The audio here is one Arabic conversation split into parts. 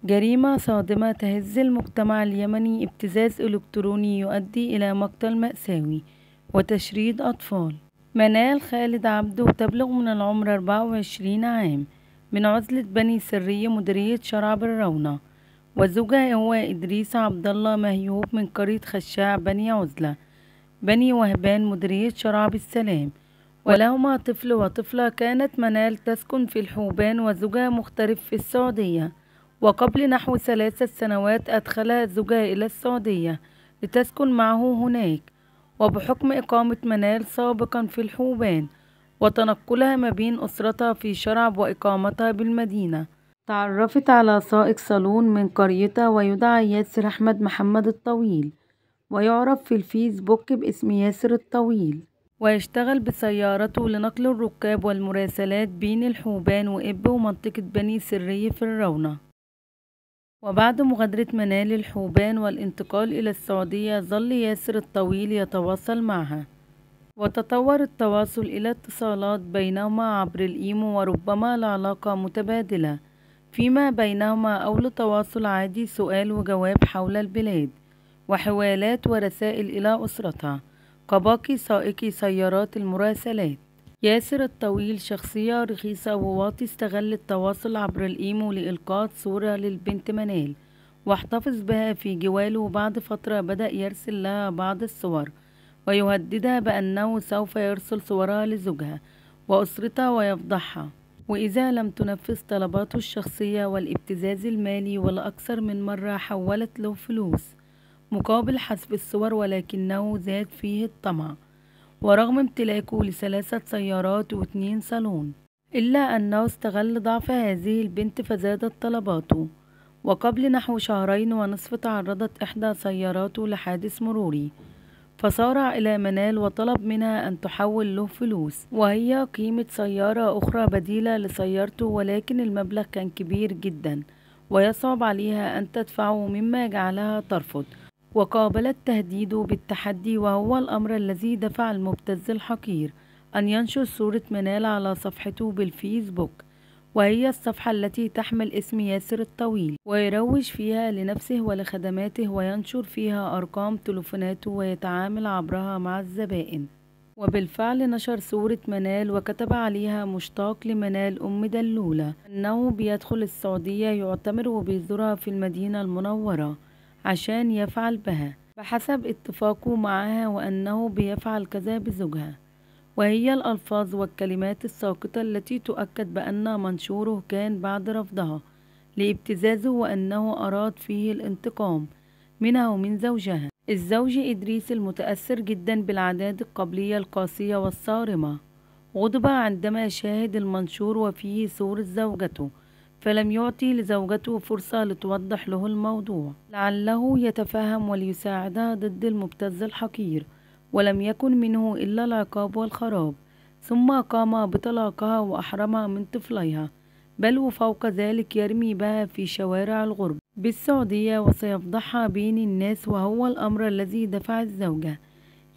جريمة صادمة تهز المجتمع اليمني. ابتزاز إلكتروني يؤدي إلى مقتل مأساوي وتشريد أطفال. منال خالد عبده تبلغ من العمر 24 عام، من عزلة بني سرية مديرية شرع بالرونة، وزوجها هو إدريس عبد الله مهيوب من قرية خشاع بني عزلة بني وهبان مديرية شرع بالسلام، ولهما طفل وطفلة. كانت منال تسكن في الحوبان وزوجها مغترب في السعودية، وقبل نحو 3 سنوات أدخلها زوجها إلى السعودية لتسكن معه هناك. وبحكم إقامة منال سابقا في الحوبان وتنقلها ما بين أسرتها في شرع وإقامتها بالمدينة، تعرفت على سائق صالون من قريتها ويدعى ياسر أحمد محمد الطويل، ويعرف في الفيسبوك باسم ياسر الطويل، ويشتغل بسيارته لنقل الركاب والمراسلات بين الحوبان وإب ومنطقة بني سرية في الرونة. وبعد مغادرة منال الحوبان والانتقال إلى السعودية، ظل ياسر الطويل يتواصل معها، وتطور التواصل إلى اتصالات بينهما عبر الإيمو، وربما العلاقة متبادلة فيما بينهما أو لتواصل عادي، سؤال وجواب حول البلاد، وحوالات ورسائل إلى أسرتها كباقي سائقي سيارات المراسلات. ياسر الطويل شخصية رخيصة وواطي، استغل التواصل عبر الإيمو لإلقاء صورة للبنت منال واحتفظ بها في جواله، وبعد فترة بدأ يرسل لها بعض الصور ويهددها بأنه سوف يرسل صورها لزوجها وأسرتها ويفضحها، وإذا لم تنفذ طلباته الشخصية والابتزاز المالي. والأكثر من مرة حولت له فلوس مقابل حذف الصور، ولكنه زاد فيه الطمع، ورغم امتلاكه ل3 سيارات و2 صالون، إلا أنه استغل ضعف هذه البنت فزادت طلباته. وقبل نحو 2.5 شهور تعرضت إحدى سياراته لحادث مروري، فسارع إلى منال وطلب منها أن تحول له فلوس وهي قيمة سيارة أخرى بديلة لسيارته، ولكن المبلغ كان كبير جدا ويصعب عليها أن تدفعه، مما جعلها ترفض، وقابلت تهديده بالتحدي، وهو الأمر الذي دفع المبتز الحقير أن ينشر صورة منال على صفحته بالفيسبوك، وهي الصفحة التي تحمل اسم ياسر الطويل، ويروج فيها لنفسه ولخدماته، وينشر فيها أرقام تلفوناته ويتعامل عبرها مع الزبائن. وبالفعل نشر صورة منال وكتب عليها: مشتاق لمنال أم دلولة، أنه بيدخل السعودية يعتمر وبيزورها في المدينة المنورة عشان يفعل بها بحسب اتفاقه معها، وأنه بيفعل كذا بزوجها. وهي الألفاظ والكلمات الساقطة التي تؤكد بأن منشوره كان بعد رفضها لابتزازه، وأنه أراد فيه الانتقام منها ومن زوجها الزوج إدريس المتأثر جدا بالعادات القبلية القاسية والصارمة. غضب عندما شاهد المنشور وفيه صورة زوجته، فلم يعطي لزوجته فرصة لتوضح له الموضوع لعله يتفهم وليساعدها ضد المبتز الحقير، ولم يكن منه إلا العقاب والخراب. ثم قام بطلاقها وأحرمها من طفليها، بل وفوق ذلك يرمي بها في شوارع الغرب بالسعودية وسيفضحها بين الناس، وهو الأمر الذي دفع الزوجة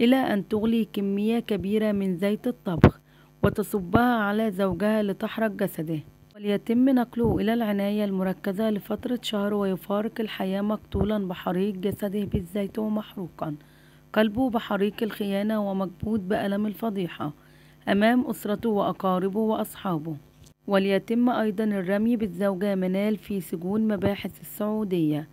إلى أن تغلي كمية كبيرة من زيت الطبخ وتصبها على زوجها لتحرق جسده، وليتم نقله إلى العناية المركزة لفترة شهر، ويفارق الحياة مقتولا بحريق جسده بالزيت ومحروقا قلبه بحريق الخيانة ومكبوت بألم الفضيحة أمام أسرته وأقاربه وأصحابه. وليتم أيضا الرمي بالزوجة منال في سجون مباحث السعودية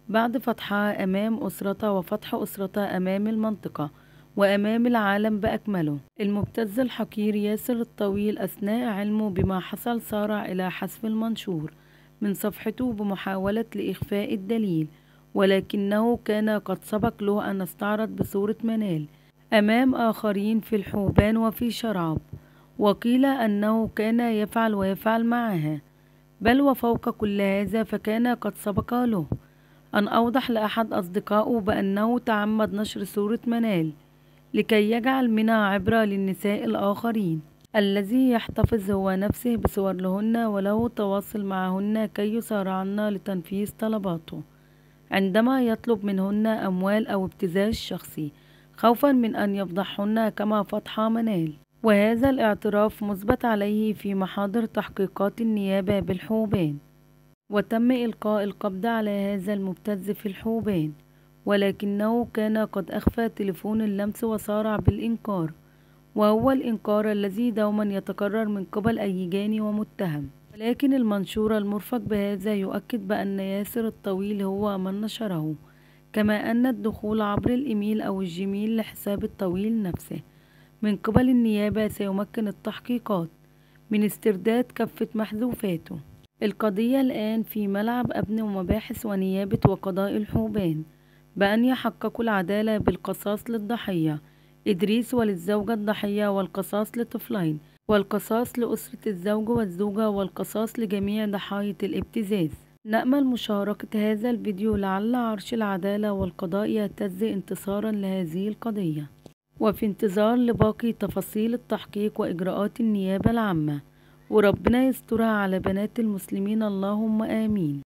بعد فتحها أمام أسرتها وفتح أسرتها أمام المنطقة وأمام العالم بأكمله. المبتز الحقير ياسر الطويل أثناء علمه بما حصل سارع إلى حذف المنشور من صفحته بمحاولة لإخفاء الدليل، ولكنه كان قد سبق له أن استعرض بصورة منال أمام آخرين في الحوبان وفي شراب، وقيل أنه كان يفعل ويفعل معها. بل وفوق كل هذا فكان قد سبق له أن أوضح لأحد أصدقائه بأنه تعمد نشر صورة منال لكي يجعل منها عبرة للنساء الآخرين، الذي يحتفظ هو نفسه بصور لهن وله تواصل معهن كي يسارعن لتنفيذ طلباته عندما يطلب منهن أموال أو ابتزاز شخصي، خوفا من أن يفضحهن كما فضح منال. وهذا الاعتراف مثبت عليه في محاضر تحقيقات النيابة بالحوبان. وتم إلقاء القبض على هذا المبتز في الحوبان، ولكنه كان قد أخفى تليفون اللمس وصارع بالإنكار، وهو الإنكار الذي دوما يتكرر من قبل أي جاني ومتهم. ولكن المنشور المرفق بهذا يؤكد بأن ياسر الطويل هو من نشره، كما أن الدخول عبر الإيميل أو الجيميل لحساب الطويل نفسه من قبل النيابة سيمكن التحقيقات من استرداد كافة محذوفاته. القضية الآن في ملعب أمن ومباحث ونيابة وقضاء الحوبان بأن يحققوا العدالة بالقصاص للضحية إدريس وللزوجة الضحية، والقصاص لطفلين، والقصاص لأسرة الزوج والزوجة، والقصاص لجميع ضحايا الابتزاز. نأمل مشاركة هذا الفيديو لعل عرش العدالة والقضاء يهتز انتصارا لهذه القضية، وفي انتظار لباقي تفاصيل التحقيق وإجراءات النيابة العامة، وربنا يسترها على بنات المسلمين، اللهم آمين.